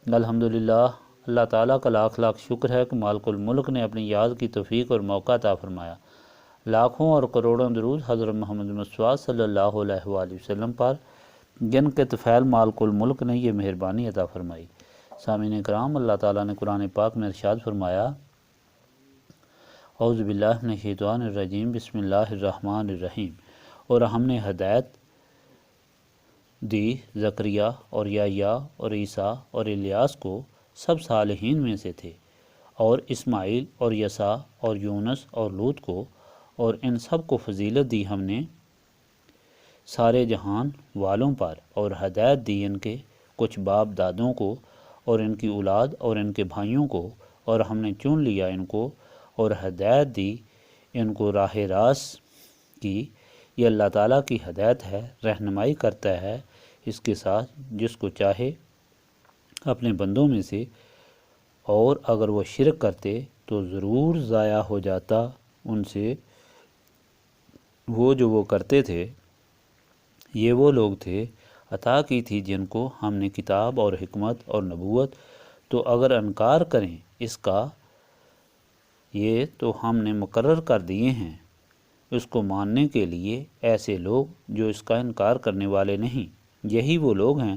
الحمدللہ، اللہ تعالیٰ کا لاکھ لاکھ شکر ہے کہ مالک الملک نے اپنی یاد کی توفیق اور موقع عطا فرمایا۔ لاکھوں اور کروڑوں درود حضرت محمد مصطفیٰ صلی اللہ علیہ وآلہ وسلم پر، جن کے طفیل مالک الملک نے یہ مہربانی عطا فرمائی۔ سامعین کرام، اللہ تعالیٰ نے قرآن پاک میں ارشاد فرمایا، اعوذ باللہ من الشیطان الرجیم، بسم اللہ الرحمن الرحیم، اور ہم نے ہدایت دی زکریا اور یحییٰ اور عیسیٰ اور الیاس کو، سب صالحین میں سے تھے، اور اسماعیل اور یسع اور یونس اور لوط کو، اور ان سب کو فضیلت دی ہم نے سارے جہان والوں پر، اور ہدایت دی ان کے کچھ باپ دادوں کو اور ان کی اولاد اور ان کے بھائیوں کو، اور ہم نے چن لیا ان کو اور ہدایت دی ان کو راہ راست کی۔ یہ اللہ تعالیٰ کی ہدایت ہے، رہنمائی کرتا ہے اس کے ساتھ جس کو چاہے اپنے بندوں میں سے، اور اگر وہ شرک کرتے تو ضرور ضائع ہو جاتا ان سے وہ جو وہ کرتے تھے۔ یہ وہ لوگ تھے عطا کی تھی جن کو ہم نے کتاب اور حکمت اور نبوت، تو اگر انکار کریں اس کا، یہ تو ہم نے مقرر کر دیے ہیں اس کو ماننے کے لیے ایسے لوگ جو اس کا انکار کرنے والے نہیں۔ یہی وہ لوگ ہیں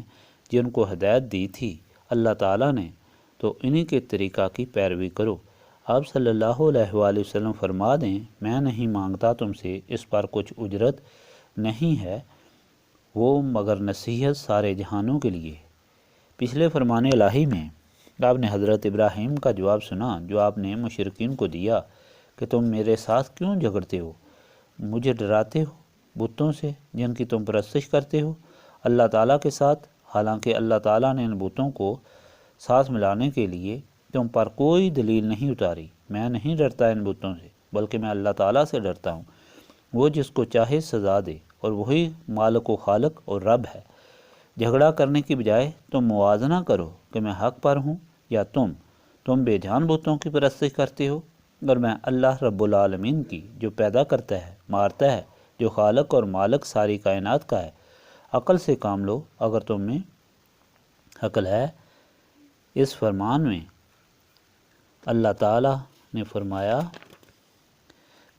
جن کو ہدایت دی تھی اللہ تعالیٰ نے، تو انہی کے طریقہ کی پیروی کرو۔ آپ صلی اللہ علیہ وآلہ وسلم فرما دیں، میں نہیں مانگتا تم سے اس پر کچھ اجرت، نہیں ہے وہ مگر نصیحت سارے جہانوں کے لیے۔ پچھلے فرمان الہی میں آپ نے حضرت ابراہیم کا جواب سنا جو آپ نے مشرکین کو دیا کہ تم میرے ساتھ کیوں جھگڑتے ہو، مجھے ڈراتے ہو بتوں سے جن کی تم پرستش کرتے ہو اللہ تعالیٰ کے ساتھ، حالانکہ اللہ تعالیٰ نے ان بتوں کو ساتھ ملانے کے لیے تم پر کوئی دلیل نہیں اتاری۔ میں نہیں ڈرتا ان بتوں سے، بلکہ میں اللہ تعالیٰ سے ڈرتا ہوں، وہ جس کو چاہے سزا دے، اور وہی مالک و خالق اور رب ہے۔ جھگڑا کرنے کی بجائے تم موازنہ کرو کہ میں حق پر ہوں یا تم بے جان بتوں کی پرستش کرتے ہو، اور میں اللہ رب العالمین کی، جو پیدا کرتا ہے مارتا ہے، جو خالق اور مالک ساری کائنات کا ہے۔ عقل سے کام لو اگر تم میں عقل ہے۔ اس فرمان میں اللہ تعالیٰ نے فرمایا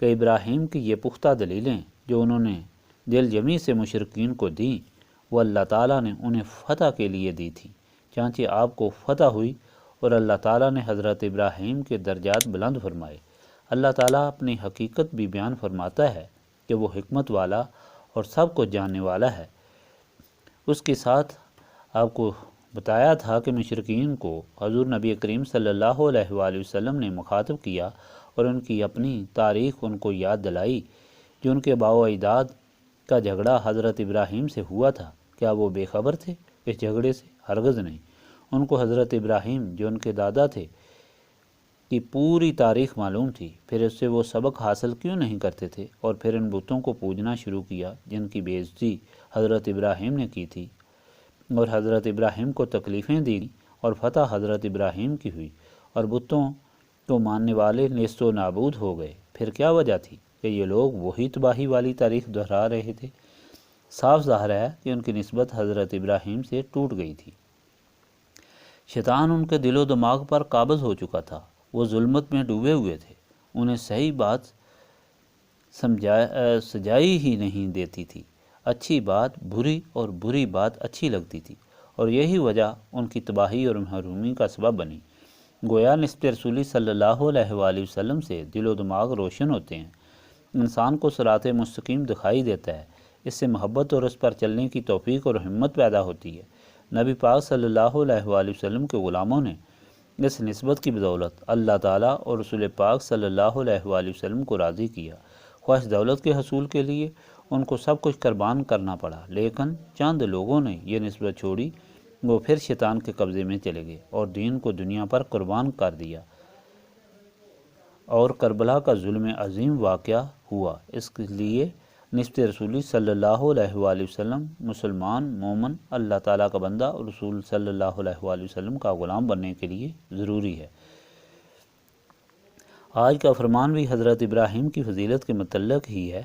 کہ ابراہیم کی یہ پختہ دلیلیں جو انہوں نے دل جمی سے مشرکین کو دیں، وہ اللہ تعالیٰ نے انہیں فتح کے لیے دی تھی، چانچہ آپ کو فتح ہوئی، اور اللہ تعالیٰ نے حضرت ابراہیم کے درجات بلند فرمائے۔ اللہ تعالیٰ اپنی حقیقت بھی بیان فرماتا ہے کہ وہ حکمت والا اور سب کو جاننے والا ہے۔ اس کے ساتھ آپ کو بتایا تھا کہ مشرکین کو حضور نبی کریم صلی اللہ علیہ وآلہ وسلم نے مخاطب کیا اور ان کی اپنی تاریخ ان کو یاد دلائی، جو ان کے آباء و اجداد کا جھگڑا حضرت ابراہیم سے ہوا تھا۔ کیا وہ بے خبر تھے اس جھگڑے سے؟ ہرگز نہیں۔ ان کو حضرت ابراہیم جو ان کے دادا تھے کی پوری تاریخ معلوم تھی، پھر اس سے وہ سبق حاصل کیوں نہیں کرتے تھے، اور پھر ان بتوں کو پوجنا شروع کیا جن کی بے عزتی حضرت ابراہیم نے کی تھی، اور حضرت ابراہیم کو تکلیفیں دی اور فتح حضرت ابراہیم کی ہوئی، اور بتوں کو ماننے والے نیست و نابود ہو گئے۔ پھر کیا وجہ تھی کہ یہ لوگ وہی تباہی والی تاریخ دہرا رہے تھے؟ صاف ظاہر ہے کہ ان کی نسبت حضرت ابراہیم سے ٹوٹ گئی تھی۔ شیطان ان کے دل و دماغ پر قابض ہو چکا تھا، وہ ظلمت میں ڈوبے ہوئے تھے، انہیں صحیح بات سجائی ہی نہیں دیتی تھی، اچھی بات بری اور بری بات اچھی لگتی تھی، اور یہی وجہ ان کی تباہی اور محرومی کا سبب بنی۔ گویا نسبت رسولی صلی اللہ علیہ وآلہ وسلم سے دل و دماغ روشن ہوتے ہیں، انسان کو صراط مستقیم دکھائی دیتا ہے، اس سے محبت اور اس پر چلنے کی توفیق اور ہمت پیدا ہوتی ہے۔ نبی پاک صلی اللہ علیہ وآلہ وسلم کے غلاموں نے اس نسبت کی بدولت اللہ تعالیٰ اور رسول پاک صلی اللہ علیہ وآلہ وسلم کو راضی کیا۔ خواہش دولت کے حصول کے لیے ان کو سب کچھ قربان کرنا پڑا، لیکن چند لوگوں نے یہ نسبت چھوڑی، وہ پھر شیطان کے قبضے میں چلے گئے اور دین کو دنیا پر قربان کر دیا، اور کربلا کا ظلم عظیم واقعہ ہوا۔ اس کے لیے نسبت رسولی صلی اللہ علیہ وآلہ وسلم مسلمان مومن اللہ تعالیٰ کا بندہ اور رسول صلی اللہ علیہ وآلہ وسلم کا غلام بننے کے لیے ضروری ہے۔ آج کا فرمان بھی حضرت ابراہیم کی فضیلت کے متعلق ہی ہے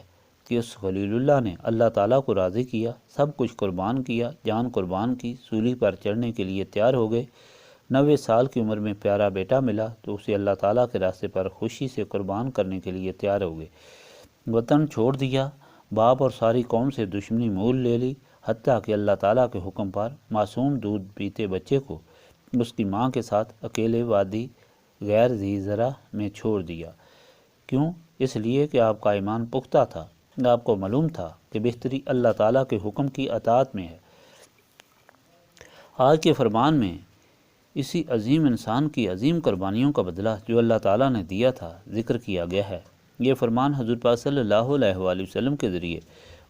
کہ اس خلیل اللہ نے اللہ تعالیٰ کو راضی کیا، سب کچھ قربان کیا، جان قربان کی، سولی پر چڑھنے کے لیے تیار ہو گئے، 90 سال کی عمر میں پیارا بیٹا ملا تو اسے اللہ تعالیٰ کے راستے پر خوشی سے قربان کرنے کے لیے تیار ہو گئے۔ وطن چھوڑ دیا، باپ اور ساری قوم سے دشمنی مول لے لی، حتیٰ کہ اللہ تعالیٰ کے حکم پر معصوم دودھ پیتے بچے کو اس کی ماں کے ساتھ اکیلے وادی غیر ذی زرع میں چھوڑ دیا۔ کیوں؟ اس لیے کہ آپ کا ایمان پختہ تھا، آپ کو معلوم تھا کہ بہتری اللہ تعالیٰ کے حکم کی اطاعت میں ہے۔ آج کے فرمان میں اسی عظیم انسان کی عظیم قربانیوں کا بدلہ جو اللہ تعالیٰ نے دیا تھا ذکر کیا گیا ہے۔ یہ فرمان حضور پاک صلی اللہ علیہ وآلہ وسلم کے ذریعے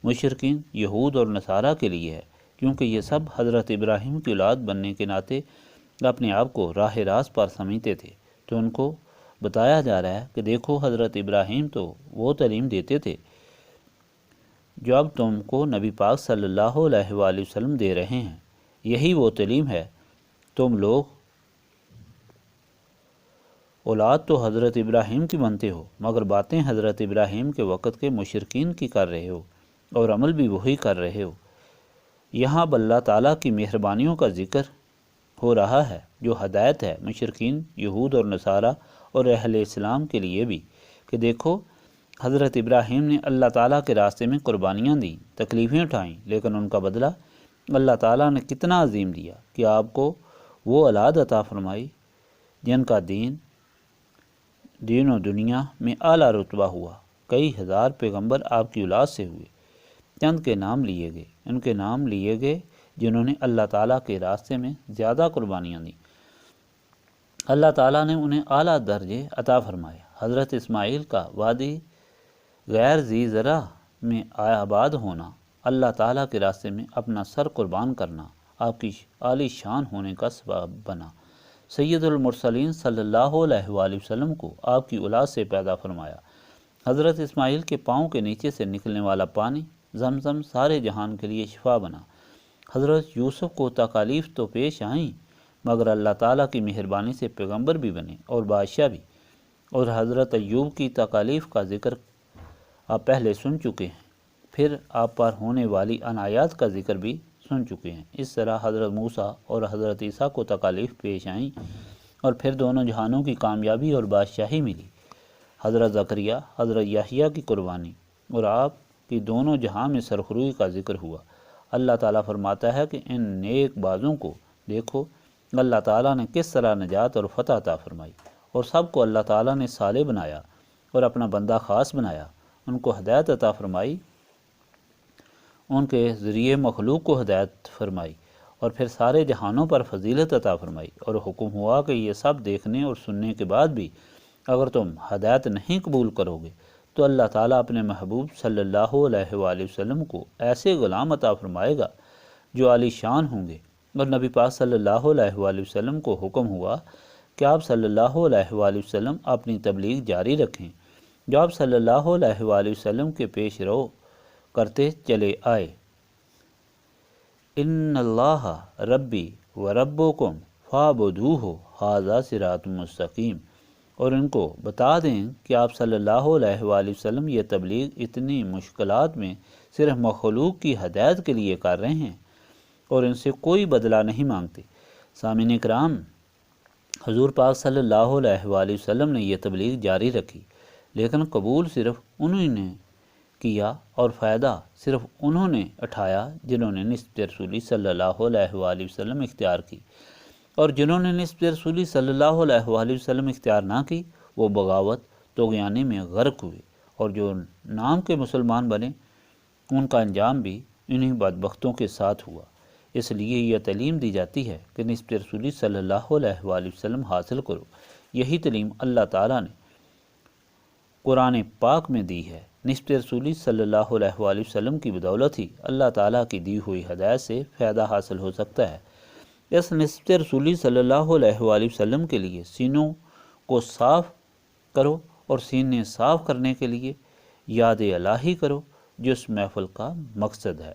مشرکین یہود اور نصارہ کے لیے ہے، کیونکہ یہ سب حضرت ابراہیم کی اولاد بننے کے ناطے اپنے آپ کو راہ راست پر سمجھتے تھے۔ تو ان کو بتایا جا رہا ہے کہ دیکھو حضرت ابراہیم تو وہ تعلیم دیتے تھے جو اب تم کو نبی پاک صلی اللہ علیہ وآلہ وسلم دے رہے ہیں، یہی وہ تعلیم ہے۔ تم لوگ اولاد تو حضرت ابراہیم کی مانتے ہو، مگر باتیں حضرت ابراہیم کے وقت کے مشرکین کی کر رہے ہو اور عمل بھی وہی کر رہے ہو۔ یہاں اب اللہ تعالیٰ کی مہربانیوں کا ذکر ہو رہا ہے جو ہدایت ہے مشرکین یہود اور نصارہ اور اہل اسلام کے لیے بھی، کہ دیکھو حضرت ابراہیم نے اللہ تعالیٰ کے راستے میں قربانیاں دیں، تکلیفیں اٹھائیں، لیکن ان کا بدلہ اللہ تعالیٰ نے کتنا عظیم دیا کہ آپ کو وہ اولاد عطا فرمائی جن کا دین و دنیا میں اعلیٰ رتبہ ہوا۔ کئی ہزار پیغمبر آپ کی اولاد سے ہوئے، چند کے نام لیے گئے، ان کے نام لیے گئے جنہوں نے اللہ تعالیٰ کے راستے میں زیادہ قربانیاں دیں۔ اللہ تعالیٰ نے انہیں اعلیٰ درجے عطا فرمائے۔ حضرت اسماعیل کا وادی غیر ذی زرع میں آباد ہونا، اللہ تعالیٰ کے راستے میں اپنا سر قربان کرنا آپ کی عالی شان ہونے کا سبب بنا۔ سید المرسلین صلی اللہ علیہ وآلہ وسلم کو آپ کی اولاد سے پیدا فرمایا۔ حضرت اسماعیل کے پاؤں کے نیچے سے نکلنے والا پانی زمزم سارے جہان کے لیے شفا بنا۔ حضرت یوسف کو تکالیف تو پیش آئیں، مگر اللہ تعالیٰ کی مہربانی سے پیغمبر بھی بنے اور بادشاہ بھی۔ اور حضرت ایوب کی تکالیف کا ذکر آپ پہلے سن چکے ہیں، پھر آپ پر ہونے والی عنایات کا ذکر بھی سن چکے ہیں۔ اس طرح حضرت موسیٰ اور حضرت عیسیٰ کو تکالیف پیش آئیں اور پھر دونوں جہانوں کی کامیابی اور بادشاہی ملی۔ حضرت زکریا، حضرت یحییٰ کی قربانی اور آپ کی دونوں جہاں میں سرخروئی کا ذکر ہوا۔ اللہ تعالیٰ فرماتا ہے کہ ان نیک بازوں کو دیکھو اللہ تعالیٰ نے کس طرح نجات اور فتح عطا فرمائی، اور سب کو اللہ تعالیٰ نے صالح بنایا اور اپنا بندہ خاص بنایا، ان کو ہدایت عطا فرمائی، ان کے ذریعے مخلوق کو ہدایت فرمائی، اور پھر سارے جہانوں پر فضیلت عطا فرمائی، اور حکم ہوا کہ یہ سب دیکھنے اور سننے کے بعد بھی اگر تم ہدایت نہیں قبول کرو گے تو اللہ تعالیٰ اپنے محبوب صلی اللہ علیہ وآلہ وسلم کو ایسے غلام عطا فرمائے گا جو عالی شان ہوں گے۔ اور نبی پاک صلی اللہ علیہ وآلہ وسلم کو حکم ہوا کہ آپ صلی اللہ علیہ وآلہ وسلم اپنی تبلیغ جاری رکھیں جو آپ صلی اللہ علیہ وآلہ وسلم کے پیش رو کرتے چلے آئے۔ ان اللہ ربی و ربکم فاعبدوہ ھذا صراط مستقیم، اور ان کو بتا دیں کہ آپ صلی اللہ علیہ وآلہ وسلم یہ تبلیغ اتنی مشکلات میں صرف مخلوق کی ہدایت کے لیے کر رہے ہیں اور ان سے کوئی بدلہ نہیں مانگتے۔ سامعین کرام، حضور پاک صلی اللہ علیہ وآلہ وسلم نے یہ تبلیغ جاری رکھی، لیکن قبول صرف انہوں نے کیا اور فائدہ صرف انہوں نے اٹھایا جنہوں نے نسبت رسولی صلی اللہ علیہ وآلہ وسلم اختیار کی، اور جنہوں نے نسبت رسولی صلی اللہ علیہ وآلہ وسلم اختیار نہ کی وہ بغاوت طغیانے میں غرق ہوئے، اور جو نام کے مسلمان بنے ان کا انجام بھی انہی بدبختوں کے ساتھ ہوا۔ اس لیے یہ تعلیم دی جاتی ہے کہ نسبت رسولی صلی اللہ علیہ وآلہ وسلم حاصل کرو۔ یہی تعلیم اللہ تعالیٰ نے قرآن پاک میں دی ہے۔ نسبت رسولی صلی اللہ علیہ وآلہ وسلم کی بدولت ہی اللہ تعالیٰ کی دی ہوئی ہدایت سے فائدہ حاصل ہو سکتا ہے۔ اس نسبت رسولی صلی اللہ علیہ وآلہ وسلم کے لیے سینوں کو صاف کرو، اور سینے صاف کرنے کے لیے یاد الہی کرو جو اس محفل کا مقصد ہے۔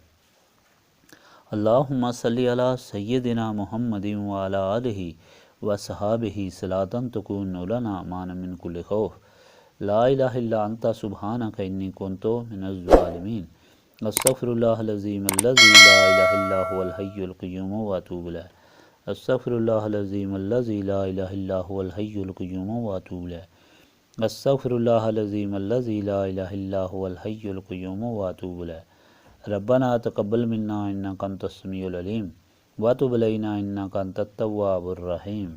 اللہم صلی علی سیدنا محمد وعلی آلہ وصحابہ صلاۃ تکون لنا مان من کل خوف، لا الہ الا انت سبحانک انی کنت من الظالمین، استغفر اللہ العظیم الذی لا الہ الا هو الحی القیوم واتوب الیہ۔ استغفر اللہ العظیم الذی لا الہ الا هو الحی القیوم واتوب الیہ استغفر اللہ العظیم الذی لا الہ الا هو الحی القیوم واتوب الیہ ربنا تقبل منا انک انت السمیع العلیم وتب علینا انک انت التواب الرحیم۔